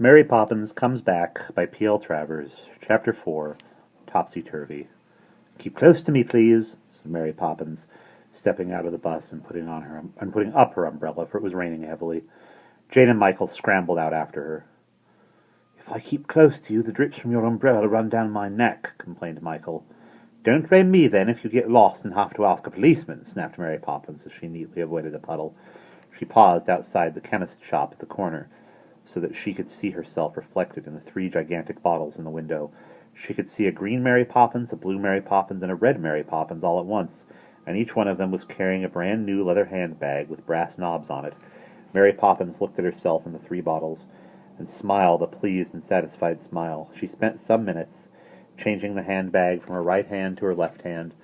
Mary Poppins Comes Back by P.L. Travers. Chapter 4. Topsy Turvy. "Keep close to me, please," said Mary Poppins, stepping out of the bus and putting up her umbrella, for it was raining heavily. Jane and Michael scrambled out after her. "If I keep close to you, the drips from your umbrella run down my neck," complained Michael. "Don't blame me, then, if you get lost and have to ask a policeman," snapped Mary Poppins as she neatly avoided a puddle. She paused outside the chemist's shop at the corner, so that she could see herself reflected in the 3 gigantic bottles in the window. She could see a green Mary Poppins, a blue Mary Poppins, and a red Mary Poppins all at once, and each one of them was carrying a brand new leather handbag with brass knobs on it. Mary Poppins looked at herself in the 3 bottles, and smiled a pleased and satisfied smile. She spent some minutes changing the handbag from her right hand to her left hand,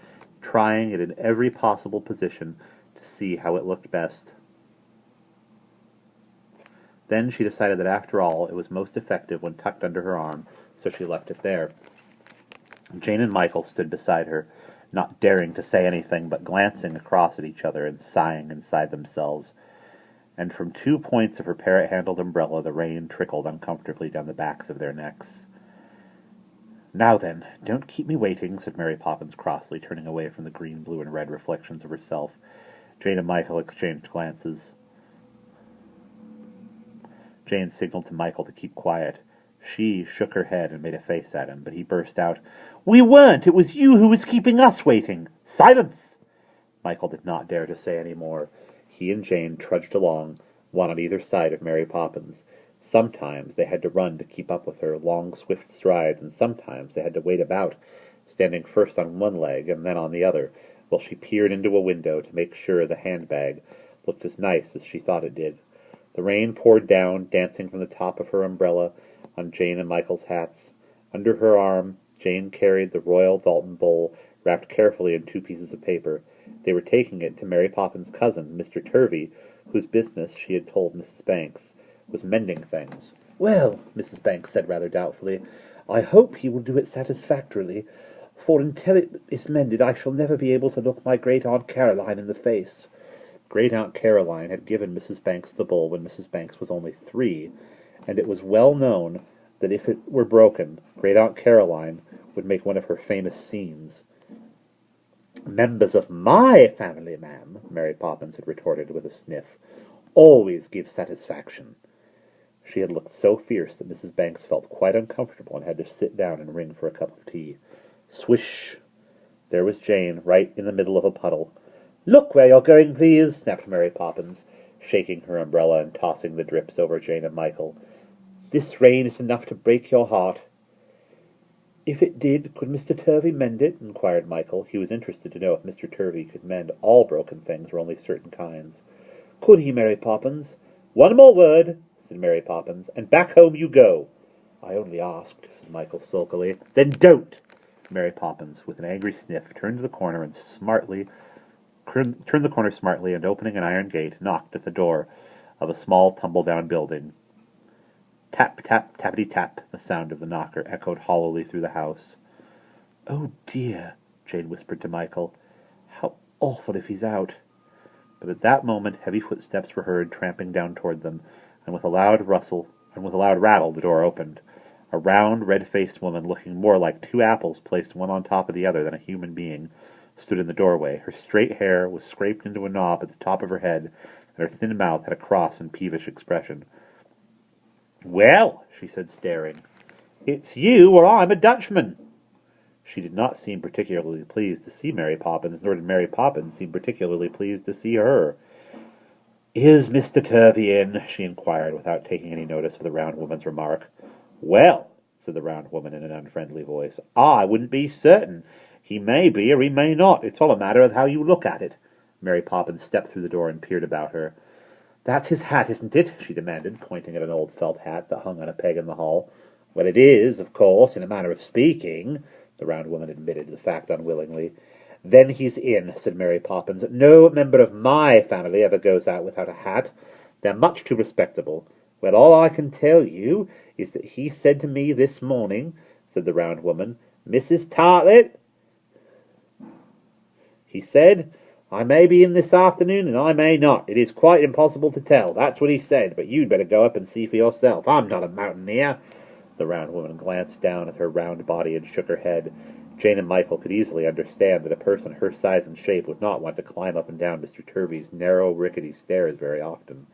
trying it in every possible position to see how it looked best. Then she decided that after all, it was most effective when tucked under her arm, so she left it there. Jane and Michael stood beside her, not daring to say anything, but glancing across at each other and sighing inside themselves. And from 2 points of her parrot-handled umbrella, the rain trickled uncomfortably down the backs of their necks. "Now then, don't keep me waiting," said Mary Poppins crossly, turning away from the green, blue, and red reflections of herself. Jane and Michael exchanged glances. Jane signaled to Michael to keep quiet. She shook her head and made a face at him, but he burst out, "We weren't! It was you who was keeping us waiting! Silence!" Michael did not dare to say any more. He and Jane trudged along, one on either side of Mary Poppins. Sometimes they had to run to keep up with her long, swift strides, and sometimes they had to wait about, standing first on one leg and then on the other, while she peered into a window to make sure the handbag looked as nice as she thought it did. The rain poured down, dancing from the top of her umbrella on Jane and Michael's hats. Under her arm, Jane carried the Royal Dalton bowl, wrapped carefully in 2 pieces of paper. They were taking it to Mary Poppins' cousin, Mr. Turvy, whose business, she had told Mrs. Banks, was mending things. "Well," Mrs. Banks said rather doubtfully, "I hope he will do it satisfactorily, for until it is mended I shall never be able to look my great-aunt Caroline in the face." Great-aunt Caroline had given Mrs. Banks the bowl when Mrs. Banks was only 3, and it was well known that if it were broken, Great-aunt Caroline would make one of her famous scenes. "Members of my family, ma'am," Mary Poppins had retorted with a sniff, "always give satisfaction." She had looked so fierce that Mrs. Banks felt quite uncomfortable and had to sit down and ring for a cup of tea. Swish! There was Jane, right in the middle of a puddle. "Look where you're going, please," snapped Mary Poppins, shaking her umbrella and tossing the drips over Jane and Michael. "This rain is enough to break your heart." "If it did, could Mr. Turvy mend it?" inquired Michael. He was interested to know if Mr. Turvy could mend all broken things or only certain kinds. "Could he, Mary Poppins?" "One more word," said Mary Poppins, "and back home you go." "I only asked," said Michael sulkily. "Then don't!" Mary Poppins, with an angry sniff, turned the corner smartly, and opening an iron gate, knocked at the door of a small tumble-down building. Tap, tap, tappity-tap, the sound of the knocker echoed hollowly through the house. "Oh, dear," Jane whispered to Michael. "How awful if he's out." But at that moment heavy footsteps were heard tramping down toward them, and with a loud rattle the door opened. A round, red-faced woman, looking more like 2 apples placed one on top of the other than a human being, stood in the doorway. Her straight hair was scraped into a knob at the top of her head, and her thin mouth had a cross and peevish expression. "Well," she said, staring, "it's you or I'm a Dutchman." She did not seem particularly pleased to see Mary Poppins, nor did Mary Poppins seem particularly pleased to see her. "Is Mr. Turvy in?" she inquired, without taking any notice of the round woman's remark. "Well," said the round woman in an unfriendly voice, "I wouldn't be certain. He may be or he may not. It's all a matter of how you look at it." Mary Poppins stepped through the door and peered about her. "That's his hat, isn't it?" she demanded, pointing at an old felt hat that hung on a peg in the hall. "Well, it is, of course, in a manner of speaking," the round woman admitted the fact unwillingly. "Then he's in," said Mary Poppins. "No member of my family ever goes out without a hat. They're much too respectable. Well, all I can tell you is that he said to me this morning," said the round woman, "Mrs. Tartlet, he said, I may be in this afternoon, and I may not. It is quite impossible to tell. That's what he said, but you'd better go up and see for yourself. I'm not a mountaineer. The round woman glanced down at her round body and shook her head. Jane and Michael could easily understand that a person her size and shape would not want to climb up and down Mr. Turvy's narrow, rickety stairs very often.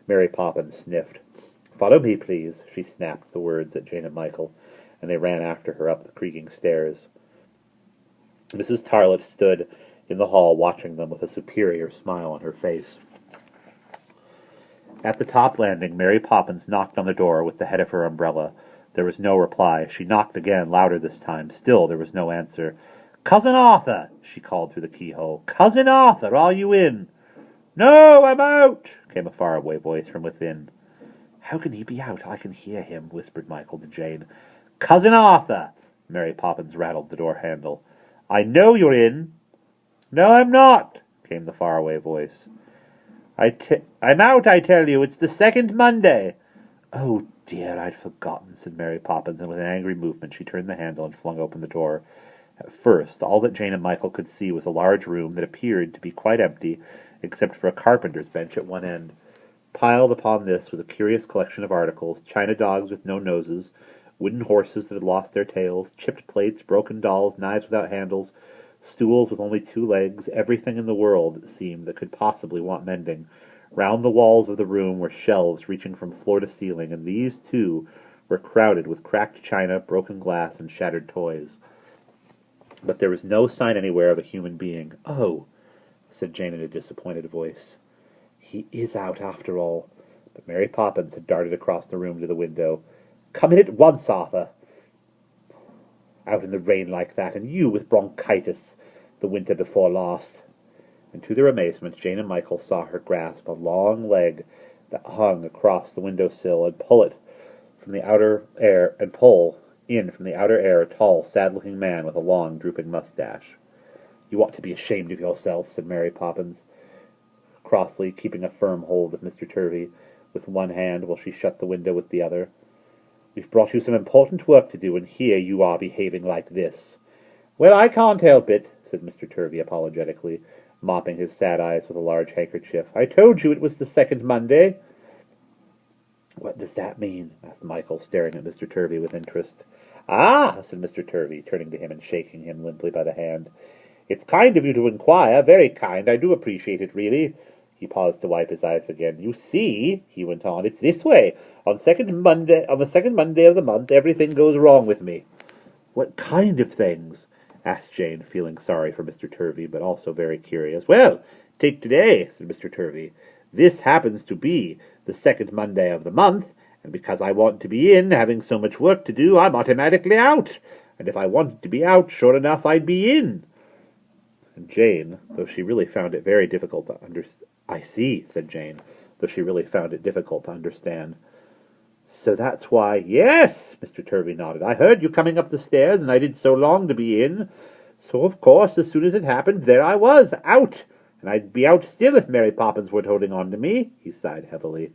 Mary Poppins sniffed. "Follow me, please," she snapped the words at Jane and Michael, and they ran after her up the creaking stairs. Mrs. Tartlet stood in the hall watching them with a superior smile on her face. At the top landing, Mary Poppins knocked on the door with the head of her umbrella. There was no reply. She knocked again, louder this time. Still there was no answer. "Cousin Arthur!" she called through the keyhole. "Cousin Arthur, are you in?" "No, I'm out!" came a faraway voice from within. "How can he be out? I can hear him," whispered Michael to Jane. "Cousin Arthur!" Mary Poppins rattled the door handle. "I know you're in." "No, I'm not," came the faraway voice. I'm out, I tell you. It's the second Monday." "Oh, dear, I'd forgotten," said Mary Poppins, and with an angry movement she turned the handle and flung open the door. At first, all that Jane and Michael could see was a large room that appeared to be quite empty, except for a carpenter's bench at one end. Piled upon this was a curious collection of articles: china dogs with no noses, wooden horses that had lost their tails, chipped plates, broken dolls, knives without handles, stools with only 2 legs, everything in the world, it seemed, that could possibly want mending. Round the walls of the room were shelves reaching from floor to ceiling, and these, too, were crowded with cracked china, broken glass, and shattered toys. But there was no sign anywhere of a human being. "Oh," said Jane in a disappointed voice. "He is out after all." But Mary Poppins had darted across the room to the window. "Come in at once, Arthur. Out in the rain like that, and you with bronchitis the winter before last." And to their amazement, Jane and Michael saw her grasp a long leg that hung across the window-sill and pull in from the outer air a tall, sad-looking man with a long, drooping mustache. "You ought to be ashamed of yourself," said Mary Poppins, crossly, keeping a firm hold of Mr. Turvy with one hand while she shut the window with the other. "We've brought you some important work to do, and here you are behaving like this." "Well, I can't help it," said Mr. Turvy apologetically, mopping his sad eyes with a large handkerchief. "I told you it was the second Monday." "What does that mean?" asked Michael, staring at Mr. Turvy with interest. "Ah," said Mr. Turvy, turning to him and shaking him limply by the hand. "It's kind of you to inquire, very kind. I do appreciate it, really." He paused to wipe his eyes again. "You see," he went on, "it's this way. On the second Monday of the month, everything goes wrong with me." "What kind of things?" asked Jane, feeling sorry for Mr. Turvy, but also very curious. "Well, take today," said Mr. Turvy. "This happens to be the second Monday of the month, and because I want to be in, having so much work to do, I'm automatically out. And if I wanted to be out, sure enough, I'd be in." And Jane, though she really found it very difficult to understand. "I see," said Jane, though she really found it difficult to understand. "So that's why—" "Yes," Mr. Turvy nodded. "I heard you coming up the stairs, and I did so long to be in. So, of course, as soon as it happened, there I was, out. And I'd be out still if Mary Poppins weren't holding on to me." He sighed heavily.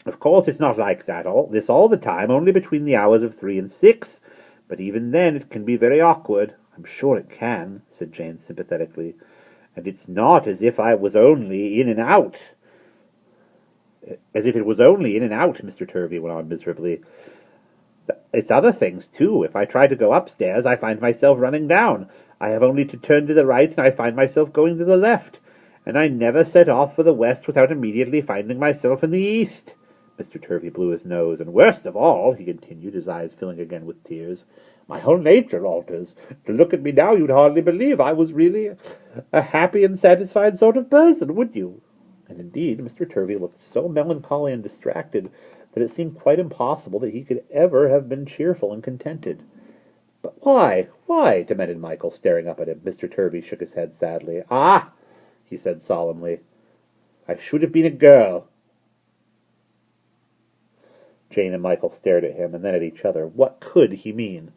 "Of course, it's not like that all the time, only between the hours of 3 and 6. But even then it can be very awkward." "I'm sure it can," said Jane sympathetically. "And it's not as if I was only in and out." "As if it was only in and out," Mr. Turvy went on miserably. "It's other things, too. If I try to go upstairs, I find myself running down. I have only to turn to the right, and I find myself going to the left. And I never set off for the west without immediately finding myself in the east." Mr. Turvy blew his nose. "And worst of all," he continued, his eyes filling again with tears, "my whole nature alters. To look at me now, you'd hardly believe I was really a happy and satisfied sort of person, would you?" And indeed, Mr. Turvy looked so melancholy and distracted that it seemed quite impossible that he could ever have been cheerful and contented. "But why? Why?" demanded Michael, staring up at him. Mr. Turvy shook his head sadly. "Ah," he said solemnly, "I should have been a girl." Jane and Michael stared at him, and then at each other. What could he mean?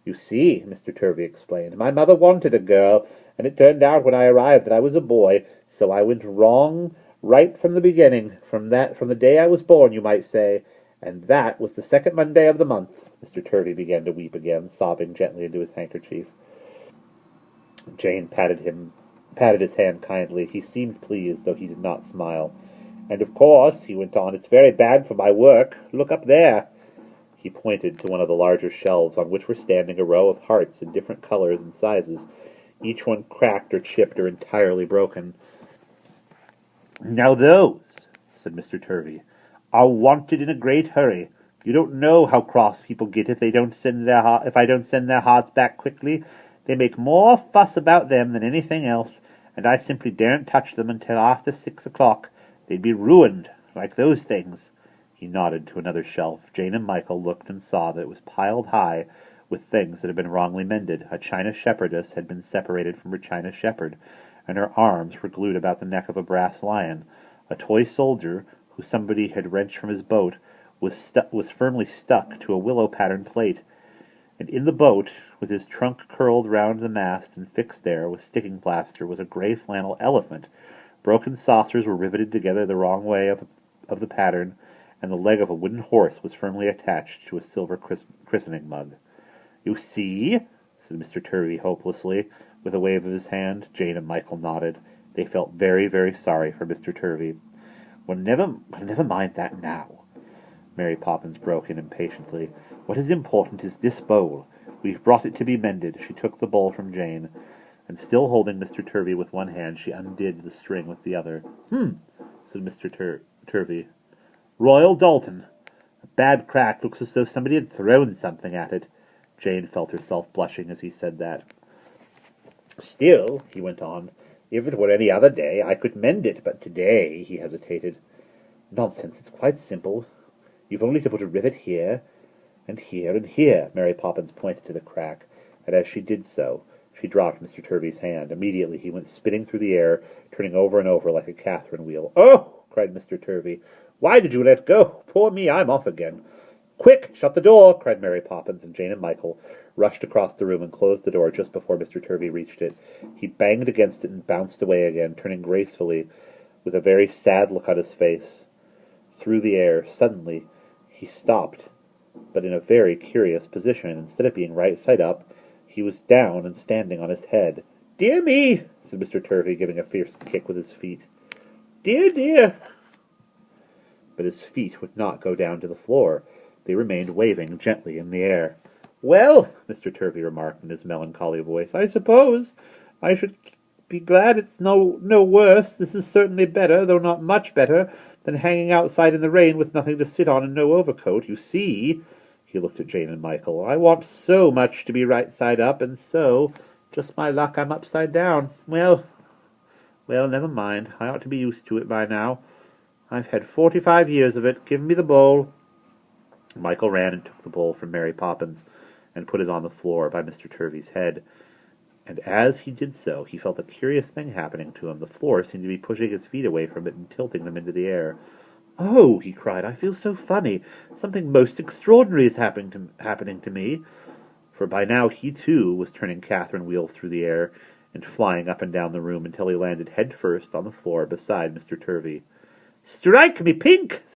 "You see," Mr. Turvy explained, "my mother wanted a girl, and it turned out when I arrived that I was a boy, so I went wrong right from the beginning, from the day I was born, you might say. And that was the second Monday of the month." Mr. Turvy began to weep again, sobbing gently into his handkerchief. Jane patted him patted his hand kindly. He seemed pleased, though he did not smile. "And of course," he went on, "it's very bad for my work. Look up there." He pointed to one of the larger shelves, on which were standing a row of hearts in different colors and sizes, each one cracked or chipped or entirely broken. "Now those," said Mr. Turvy, "are wanted in a great hurry. You don't know how cross people get if I don't send their hearts back quickly. They make more fuss about them than anything else, and I simply daren't touch them until after 6 o'clock. They'd be ruined, like those things." He nodded to another shelf. Jane and Michael looked and saw that it was piled high with things that had been wrongly mended. A china shepherdess had been separated from her china shepherd, and her arms were glued about the neck of a brass lion. A toy soldier, who somebody had wrenched from his boat, was firmly stuck to a willow-patterned plate. And in the boat, with his trunk curled round the mast and fixed there with sticking plaster, was a gray flannel elephant. Broken saucers were riveted together the wrong way of the pattern, and the leg of a wooden horse was firmly attached to a silver christening mug. "You see?" said Mr. Turvy hopelessly, with a wave of his hand. Jane and Michael nodded. They felt very, very sorry for Mr. Turvy. Well, never mind that now," Mary Poppins broke in impatiently. "What is important is this bowl. We've brought it to be mended." She took the bowl from Jane, and still holding Mr. Turvy with one hand, she undid the string with the other. Said Mr. Turvy. "Royal Dalton. A bad crack. Looks as though somebody had thrown something at it." Jane felt herself blushing as he said that. "Still," he went on, "if it were any other day, I could mend it, but today—" he hesitated. "Nonsense, it's quite simple. You've only to put a rivet here, and here, and here." Mary Poppins pointed to the crack, and as she did so, she dropped Mr. Turvy's hand. Immediately he went spinning through the air, turning over and over like a Catherine wheel. "Oh!" cried Mr. Turvy. "Why did you let go? Poor me, I'm off again." "Quick, shut the door!" cried Mary Poppins, and Jane and Michael rushed across the room and closed the door just before Mr. Turvy reached it. He banged against it and bounced away again, turning gracefully, with a very sad look on his face, through the air. Suddenly he stopped, but in a very curious position. Instead of being right side up, he was down and standing on his head. "Dear me!" said Mr. Turvy, giving a fierce kick with his feet. "Dear, dear!" But his feet would not go down to the floor. They remained waving gently in the air. "Well," Mr. Turvy remarked in his melancholy voice, "I suppose I should be glad it's no worse. This is certainly better, though not much better, than hanging outside in the rain with nothing to sit on and no overcoat. You see," he looked at Jane and Michael, "I want so much to be right side up, and so, just my luck, I'm upside down. Well, never mind. I ought to be used to it by now. I've had 45 years of it. Give me the bowl." Michael ran and took the bowl from Mary Poppins and put it on the floor by Mr. Turvy's head. And as he did so, he felt a curious thing happening to him. The floor seemed to be pushing his feet away from it and tilting them into the air. "Oh," he cried, "I feel so funny. Something most extraordinary is happening to me." For by now he, too, was turning Catherine wheels through the air and flying up and down the room until he landed head first on the floor beside Mr. Turvy. "Strike me pink!"